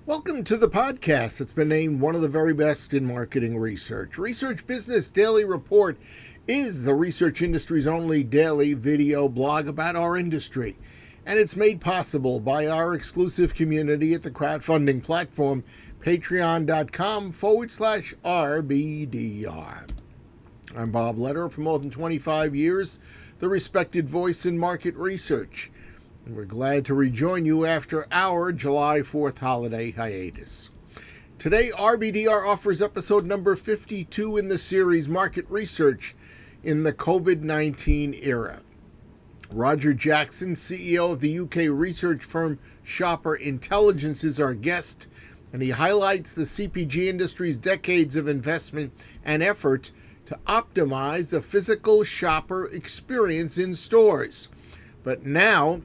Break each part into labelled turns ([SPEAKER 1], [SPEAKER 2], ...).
[SPEAKER 1] Welcome to the podcast that's been named one of the very best in marketing research. Research Business Daily Report is the research industry's only daily video blog about our industry. And it's made possible by our exclusive community at the crowdfunding platform, patreon.com/RBDR. I'm Bob Lederer. For more than 25 years, the respected voice in market research. And we're glad to rejoin you after our July 4th holiday hiatus. Today, RBDR offers episode number 52 in the series Market Research in the COVID-19 Era. Roger Jackson, CEO of the UK research firm Shopper Intelligence, is our guest, and he highlights the CPG industry's decades of investment and effort to optimize the physical shopper experience in stores. But now,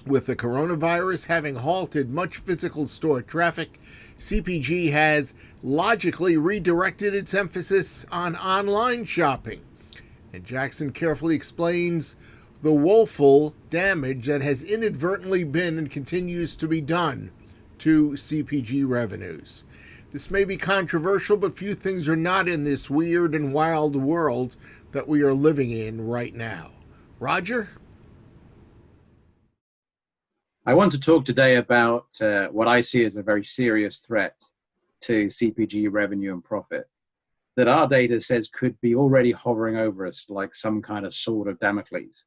[SPEAKER 1] with the coronavirus having halted much physical store traffic, CPG has logically redirected its emphasis on online shopping. And Jackson carefully explains the woeful damage that has inadvertently been and continues to be done to CPG revenues. This may be controversial, but few things are not in this weird and wild world that we are living in right now. Roger?
[SPEAKER 2] I want to talk today about what I see as a very serious threat to CPG revenue and profit that our data says could be already hovering over us like some kind of sword of Damocles.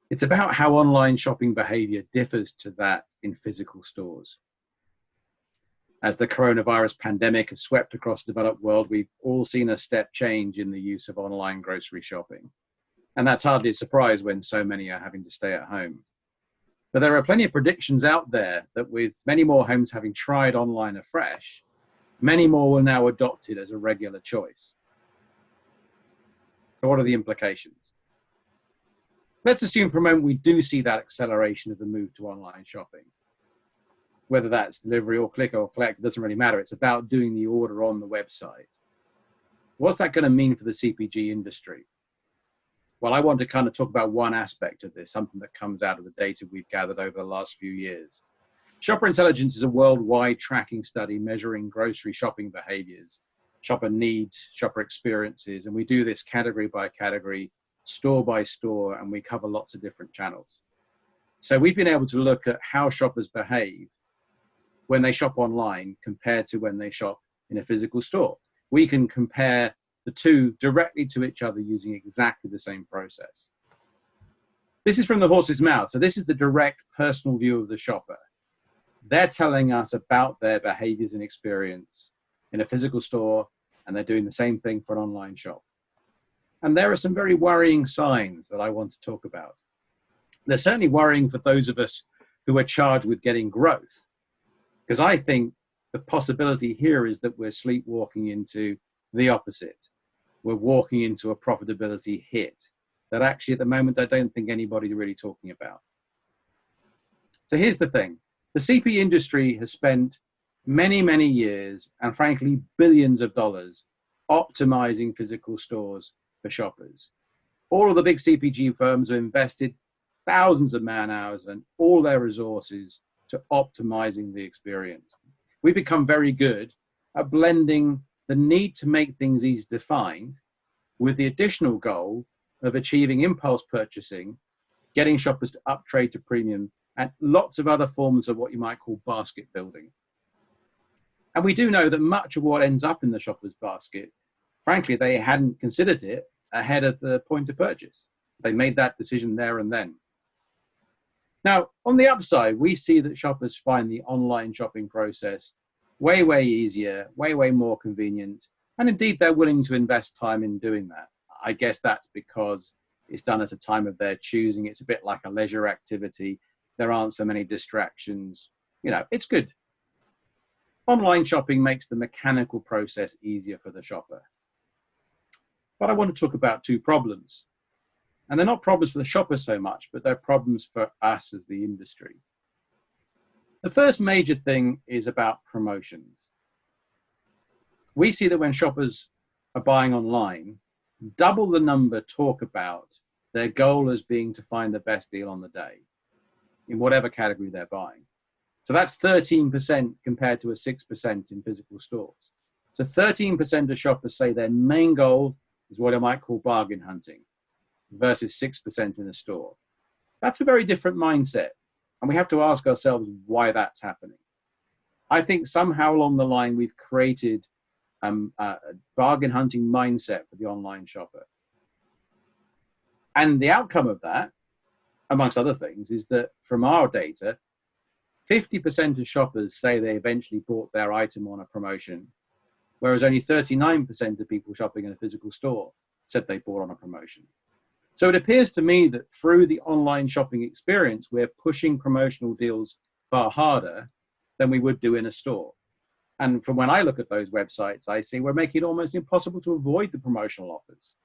[SPEAKER 2] It's about how online shopping behavior differs to that in physical stores. As the coronavirus pandemic has swept across the developed world, we've all seen a step change in the use of online grocery shopping. And that's hardly a surprise when so many are having to stay at home. But there are plenty of predictions out there that with many more homes having tried online afresh, many more will now adopt it as a regular choice. So what are the implications? Let's assume for a moment we do see that acceleration of the move to online shopping. Whether that's delivery or click or collect, it doesn't really matter. It's about doing the order on the website. What's that going to mean for the CPG industry? Well, I want to kind of talk about one aspect of this, something that comes out of the data we've gathered over the last few years. Shopper Intelligence is a worldwide tracking study measuring grocery shopping behaviors, shopper needs, shopper experiences, and we do this category by category, store by store, and we cover lots of different channels. So we've been able to look at how shoppers behave when they shop online compared to when they shop in a physical store. We can compare the two directly to each other using exactly the same process. This is from the horse's mouth. So this is the direct personal view of the shopper. They're telling us about their behaviors and experience in a physical store, and they're doing the same thing for an online shop. And there are some very worrying signs that I want to talk about. They're certainly worrying for those of us who are charged with getting growth, because I think the possibility here is that we're sleepwalking into the opposite. We're walking into a profitability hit that actually at the moment I don't think anybody's really talking about. So here's the thing. The CP industry has spent many, many years and frankly billions of dollars optimizing physical stores for shoppers. All of the big CPG firms have invested thousands of man hours and all their resources to optimizing the experience. We've become very good at blending the need to make things easy to find with the additional goal of achieving impulse purchasing, getting shoppers to uptrade to premium, and lots of other forms of what you might call basket building. And we do know that much of what ends up in the shopper's basket, frankly, they hadn't considered it ahead of the point of purchase. They made that decision there and then. Now, on the upside, we see that shoppers find the online shopping process way, way easier, way more convenient. And indeed, they're willing to invest time in doing that. I guess that's because it's done at a time of their choosing. It's a bit like a leisure activity. There aren't so many distractions. You know, it's good. Online shopping makes the mechanical process easier for the shopper. But I want to talk about two problems. And they're not problems for the shopper so much, but they're problems for us as the industry. The first major thing is about promotions. We see that when shoppers are buying online, double the number talk about their goal as being to find the best deal on the day in whatever category they're buying. So that's 13% compared to a 6% in physical stores. So 13% of shoppers say their main goal is what I might call bargain hunting versus 6% in a store. That's a very different mindset. And we have to ask ourselves why that's happening. I think somehow along the line, we've created a bargain hunting mindset for the online shopper. And the outcome of that, amongst other things, is that from our data, 50% of shoppers say they eventually bought their item on a promotion, whereas only 39% of people shopping in a physical store said they bought on a promotion. So it appears to me that through the online shopping experience, we're pushing promotional deals far harder than we would do in a store. And from when I look at those websites, I see we're making it almost impossible to avoid the promotional offers.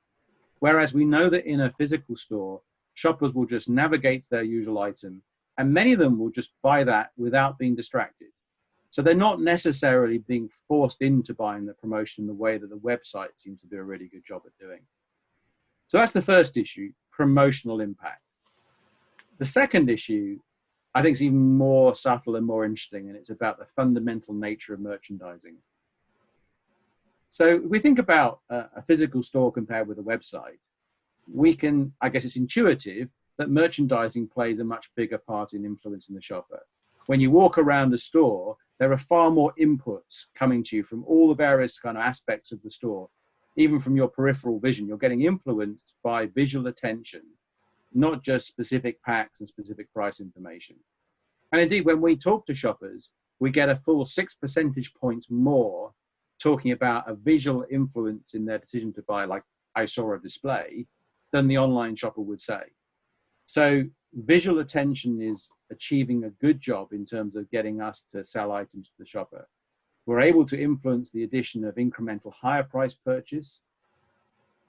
[SPEAKER 2] Whereas we know that in a physical store, shoppers will just navigate their usual item, and many of them will just buy that without being distracted. So they're not necessarily being forced into buying the promotion the way that the website seems to do a really good job at doing. So that's the first issue, promotional impact. The second issue, I think, is even more subtle and more interesting, and it's about the fundamental nature of merchandising. So if we think about a physical store compared with a website, we can, I guess it's intuitive that merchandising plays a much bigger part in influencing the shopper. When you walk around a store, there are far more inputs coming to you from all the various kind of aspects of the store, even from your peripheral vision. You're getting influenced by visual attention, not just specific packs and specific price information. And indeed, when we talk to shoppers, we get a full 6 percentage points more talking about a visual influence in their decision to buy, like I saw a display, than the online shopper would say. So visual attention is achieving a good job in terms of getting us to sell items to the shopper. We're able to influence the addition of incremental higher price purchases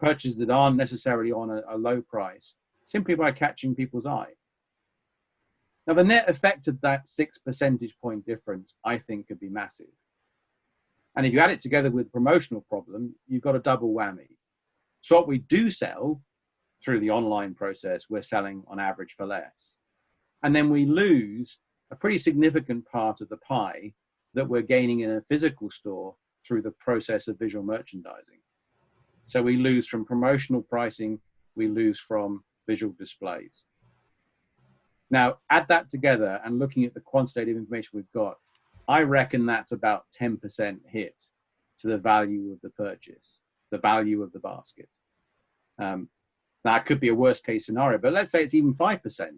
[SPEAKER 2] that aren't necessarily on a low price, simply by catching people's eye. Now, the net effect of that 6 percentage point difference, I think, could be massive. And if you add it together with the promotional problem, you've got a double whammy. So what we do sell through the online process, we're selling on average for less. And then we lose a pretty significant part of the pie that we're gaining in a physical store through the process of visual merchandising. So we lose from promotional pricing, we lose from visual displays. Now, add that together and looking at the quantitative information we've got, I reckon that's about 10% hit to the value of the purchase, the value of the basket. Now, it could be a worst case scenario, but let's say it's even 5%.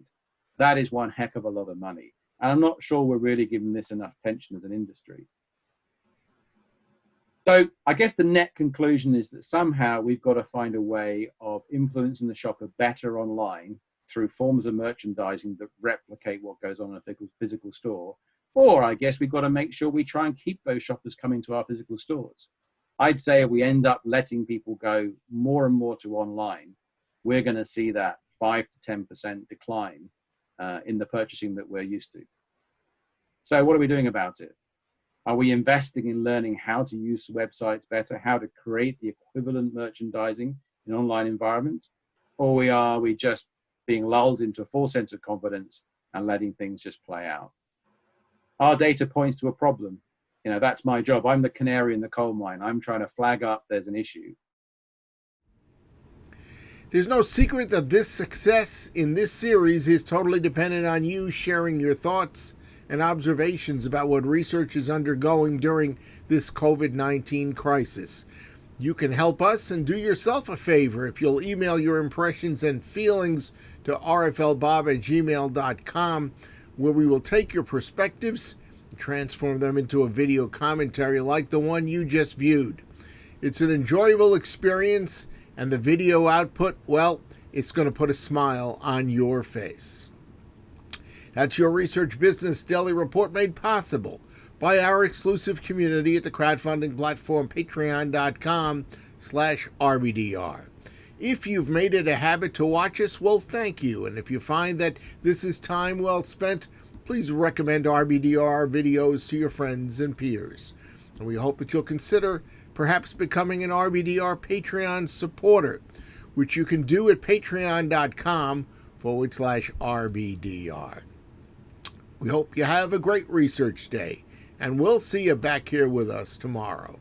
[SPEAKER 2] That is one heck of a lot of money. And I'm not sure we're really giving this enough attention as an industry. So I guess the net conclusion is that somehow we've got to find a way of influencing the shopper better online through forms of merchandising that replicate what goes on in a physical store. Or I guess we've got to make sure we try and keep those shoppers coming to our physical stores. I'd say if we end up letting people go more and more to online, we're going to see that 5 to 10% decline in the purchasing that we're used to. So what are we doing about it? Are we investing in learning how to use websites better, how to create the equivalent merchandising in an online environment? Or are we just being lulled into a false sense of confidence and letting things just play out? Our data points to a problem. You know, that's my job. I'm the canary in the coal mine. I'm trying to flag up there's an issue.
[SPEAKER 1] There's no secret that this success in this series is totally dependent on you sharing your thoughts and observations about what research is undergoing during this COVID-19 crisis. You can help us and do yourself a favor if you'll email your impressions and feelings to rflbob@gmail.com, where we will take your perspectives and transform them into a video commentary like the one you just viewed. It's an enjoyable experience, and the video output, well, it's going to put a smile on your face. That's your Research Business Daily Report, made possible by our exclusive community at the crowdfunding platform patreon.com/RBDR. If you've made it a habit to watch us, well, thank you. And if you find that this is time well spent, please recommend RBDR videos to your friends and peers. And we hope that you'll consider perhaps becoming an RBDR Patreon supporter, which you can do at patreon.com/RBDR. We hope you have a great research day, and we'll see you back here with us tomorrow.